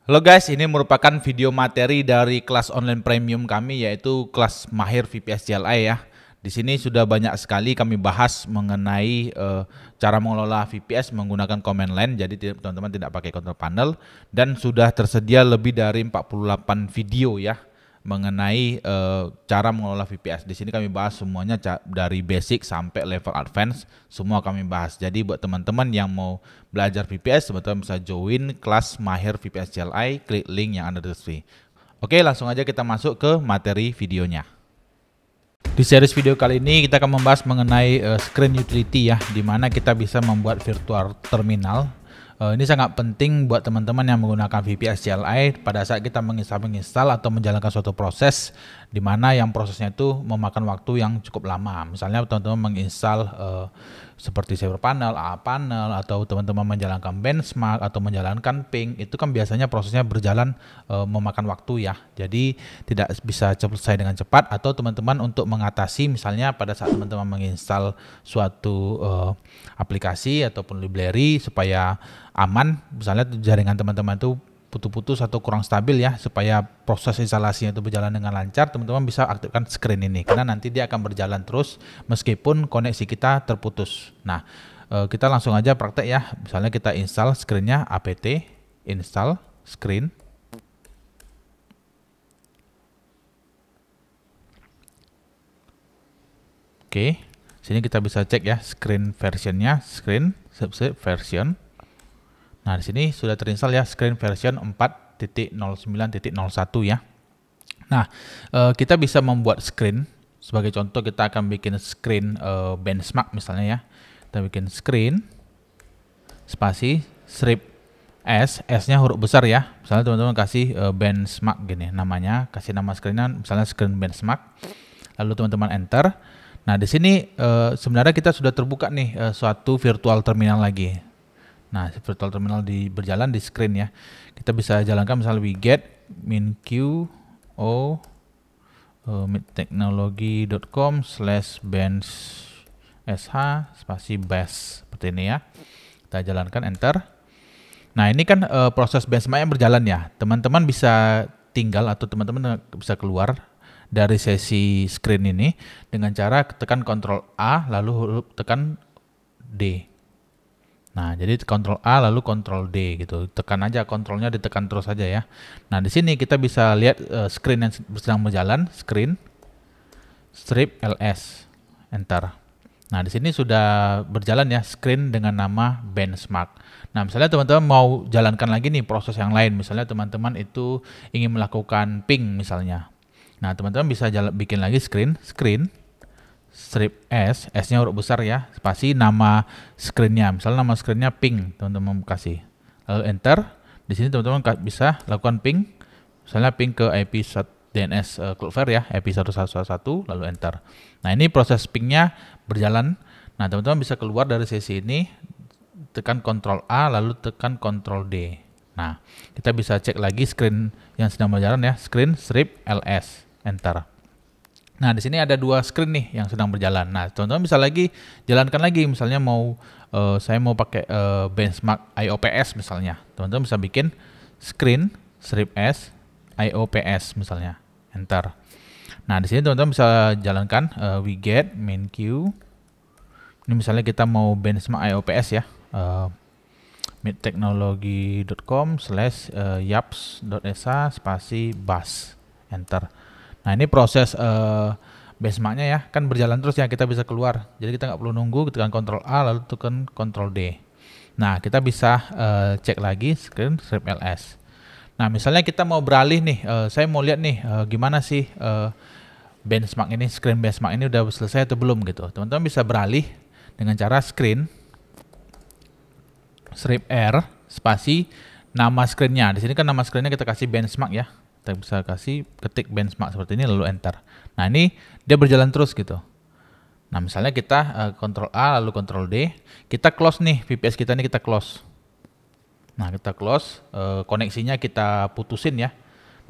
Halo guys, ini merupakan video materi dari kelas online premium kami, yaitu kelas Mahir VPS CLI ya. Di sini sudah banyak sekali kami bahas mengenai cara mengelola VPS menggunakan command line, jadi teman-teman tidak pakai control panel, dan sudah tersedia lebih dari 48 video ya mengenai cara mengelola VPS. Di sini kami bahas semuanya dari basic sampai level advance, semua kami bahas. Jadi buat teman-teman yang mau belajar VPS, teman-teman bisa join kelas Mahir VPS CLI, klik link yang ada di deskripsi. Oke, langsung aja kita masuk ke materi videonya. Di series video kali ini kita akan membahas mengenai screen utility ya, di mana kita bisa membuat virtual terminal. Ini sangat penting buat teman-teman yang menggunakan VPS CLI pada saat kita menginstal atau menjalankan suatu proses, di mana yang prosesnya itu memakan waktu yang cukup lama. Misalnya teman-teman menginstal seperti server panel, AA panel, atau teman-teman menjalankan benchmark atau menjalankan ping, itu kan biasanya prosesnya berjalan memakan waktu ya. Jadi tidak bisa selesai dengan cepat, atau teman-teman untuk mengatasi misalnya pada saat teman-teman menginstal suatu aplikasi ataupun library supaya aman, misalnya jaringan teman-teman itu putus-putus atau kurang stabil ya, supaya proses instalasinya itu berjalan dengan lancar, teman-teman bisa aktifkan screen ini, karena nanti dia akan berjalan terus meskipun koneksi kita terputus. Nah, kita langsung aja praktek ya. Misalnya kita install screennya, apt install screen. Oke, sini kita bisa cek ya screen versionnya, screen version. Nah, di sini sudah terinstall ya screen version 4.09.01 ya. Nah, kita bisa membuat screen. Sebagai contoh kita akan bikin screen benchmark misalnya ya. Kita bikin screen spasi strip S-nya huruf besar ya. Misalnya teman-teman kasih benchmark gini namanya, kasih nama screennya misalnya screen benchmark. Lalu teman-teman enter. Nah, di sini sebenarnya kita sudah terbuka nih suatu virtual terminal lagi. Nah, virtual terminal berjalan di screen ya. Kita bisa jalankan misalnya wget minq midtechnology.com/bench spasi bash seperti ini ya. Kita jalankan enter. Nah, ini kan proses benchmark yang berjalan ya. Teman-teman bisa tinggal atau teman-teman bisa keluar dari sesi screen ini dengan cara tekan Ctrl A lalu tekan D. Nah, jadi Ctrl A lalu Ctrl D gitu. Tekan aja, kontrolnya ditekan terus aja ya. Nah, di sini kita bisa lihat screen yang sedang berjalan, screen strip ls, enter. Nah, di sini sudah berjalan ya screen dengan nama benchmark. Nah, misalnya teman-teman mau jalankan lagi nih proses yang lain. Misalnya teman-teman itu ingin melakukan ping misalnya. Nah, teman-teman bisa bikin lagi screen strip S-nya huruf besar ya, spasi nama screennya, misalnya nama screennya ping, teman-teman kasih, lalu enter. Di sini teman-teman bisa lakukan ping, misalnya ping ke IP DNS Cloudflare ya, IP 1111, lalu enter. Nah, ini proses pingnya berjalan. Nah, teman-teman bisa keluar dari sesi ini, tekan Ctrl A lalu tekan Ctrl D. Nah, kita bisa cek lagi screen yang sedang berjalan ya, screen strip ls, enter. Nah, di sini ada dua screen nih yang sedang berjalan. Nah, teman-teman bisa lagi jalankan lagi. Misalnya saya mau pakai benchmark IOPS misalnya. Teman-teman bisa bikin screen strip S IOPS misalnya. Enter. Nah, di sini teman-teman bisa jalankan wget minq. Ini misalnya kita mau benchmark IOPS ya. midtechnology.com/yaps.esa spasi bus. Enter. Nah, ini proses benchmarknya ya, kan berjalan terus ya, kita bisa keluar. Jadi kita nggak perlu nunggu, tekan Ctrl A lalu tekan Ctrl D. Nah, kita bisa cek lagi screen strip ls. Nah, misalnya kita mau beralih nih, saya mau lihat nih gimana sih benchmark ini, screen benchmark ini udah selesai atau belum gitu. Teman-teman bisa beralih dengan cara screen strip R spasi nama screennya. Di sini kan nama screennya kita kasih benchmark ya. Kita bisa kasih ketik benchmark seperti ini lalu enter. Nah, ini dia berjalan terus gitu. Nah, misalnya kita Ctrl A lalu Ctrl D, kita close nih VPS kita ini, kita close. Nah, kita close, koneksinya kita putusin ya.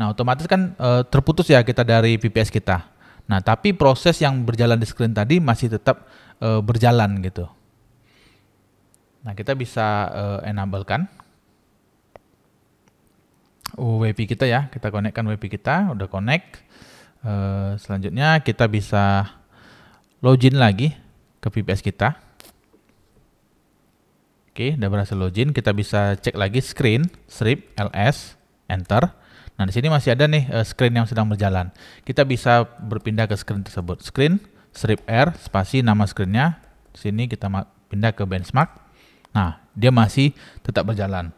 Nah, otomatis kan terputus ya kita dari VPS kita. Nah, tapi proses yang berjalan di screen tadi masih tetap berjalan gitu. Nah, kita bisa enablekan WiFi kita ya. Kita konekkan WiFi kita, udah connect. Selanjutnya kita bisa login lagi ke VPS kita. Oke, udah berhasil login. Kita bisa cek lagi screen, strip, ls, enter. Nah, di sini masih ada nih screen yang sedang berjalan. Kita bisa berpindah ke screen tersebut. Screen, strip R, spasi nama screennya. Di sini kita pindah ke benchmark. Nah, dia masih tetap berjalan.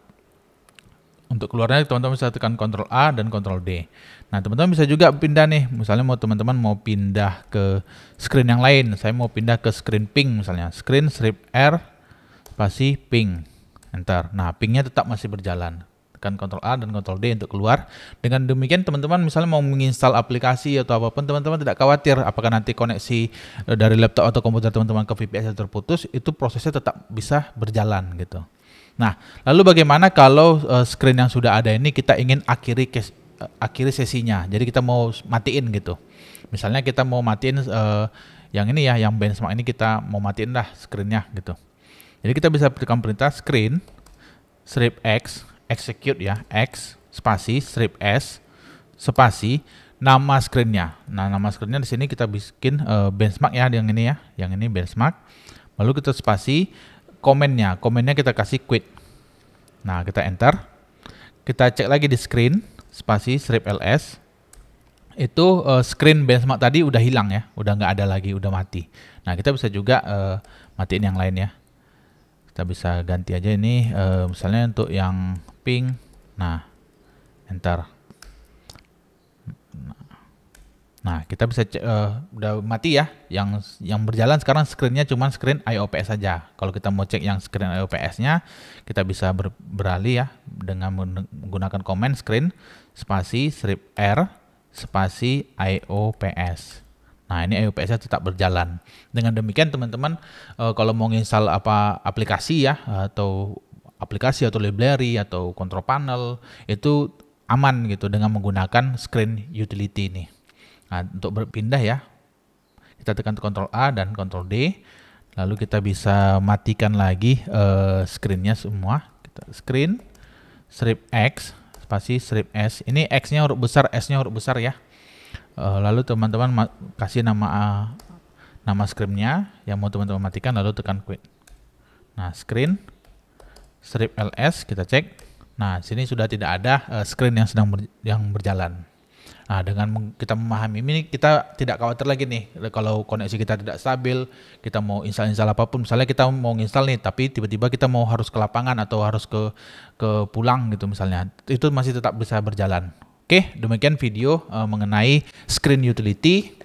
Untuk keluarnya teman-teman bisa tekan Ctrl A dan Ctrl D. Nah, teman-teman bisa juga pindah nih. Misalnya teman-teman mau pindah ke screen yang lain. Saya mau pindah ke screen ping misalnya. Screen, strip R, spasi ping, enter. Nah, pingnya tetap masih berjalan. Tekan Ctrl A dan Ctrl D untuk keluar. Dengan demikian teman-teman misalnya mau menginstal aplikasi atau apapun, teman-teman tidak khawatir apakah nanti koneksi dari laptop atau komputer teman-teman ke VPS terputus, itu prosesnya tetap bisa berjalan gitu. Nah, lalu bagaimana kalau screen yang sudah ada ini kita ingin akhiri sesinya. Jadi kita mau matiin gitu. Misalnya kita mau matiin yang ini ya, yang benchmark ini kita mau matiin dah screennya gitu. Jadi kita bisa tekan perintah screen, strip X, execute ya, X, spasi, strip S, spasi, nama screennya. Nah, nama screennya di sini kita bikin benchmark ya, yang ini ya, yang ini benchmark. Lalu kita spasi, komennya kita kasih quit. Nah, kita enter. Kita cek lagi di screen, spasi, strip ls. Itu screen benchmark tadi udah hilang ya, udah nggak ada lagi, udah mati. Nah, kita bisa juga matiin yang lain ya. Kita bisa ganti aja ini, misalnya untuk yang ping. Nah, enter. Nah, kita bisa udah mati ya. Yang berjalan sekarang screennya cuma screen IOPS saja. Kalau kita mau cek yang screen IOPS-nya, kita bisa beralih ya dengan menggunakan command screen spasi strip R spasi IOPS. Nah, ini IOPS-nya tetap berjalan. Dengan demikian teman-teman kalau mau install aplikasi ya, atau aplikasi atau library atau control panel, itu aman gitu dengan menggunakan screen utility ini. Nah, untuk berpindah ya, kita tekan Ctrl A dan Ctrl D, lalu kita bisa matikan lagi screennya semua. Kita screen, strip X, spasi strip S. Ini X-nya huruf besar, S-nya huruf besar ya. Lalu teman-teman kasih nama screennya yang mau teman-teman matikan, lalu tekan quit. Nah, screen, strip LS kita cek. Nah, sini sudah tidak ada screen yang sedang berjalan. Nah, dengan kita memahami ini, kita tidak khawatir lagi nih kalau koneksi kita tidak stabil, kita mau install apapun, misalnya kita mau install nih, tapi tiba-tiba kita mau harus ke lapangan atau harus ke pulang gitu misalnya, itu masih tetap bisa berjalan. Oke, demikian video mengenai screen utility.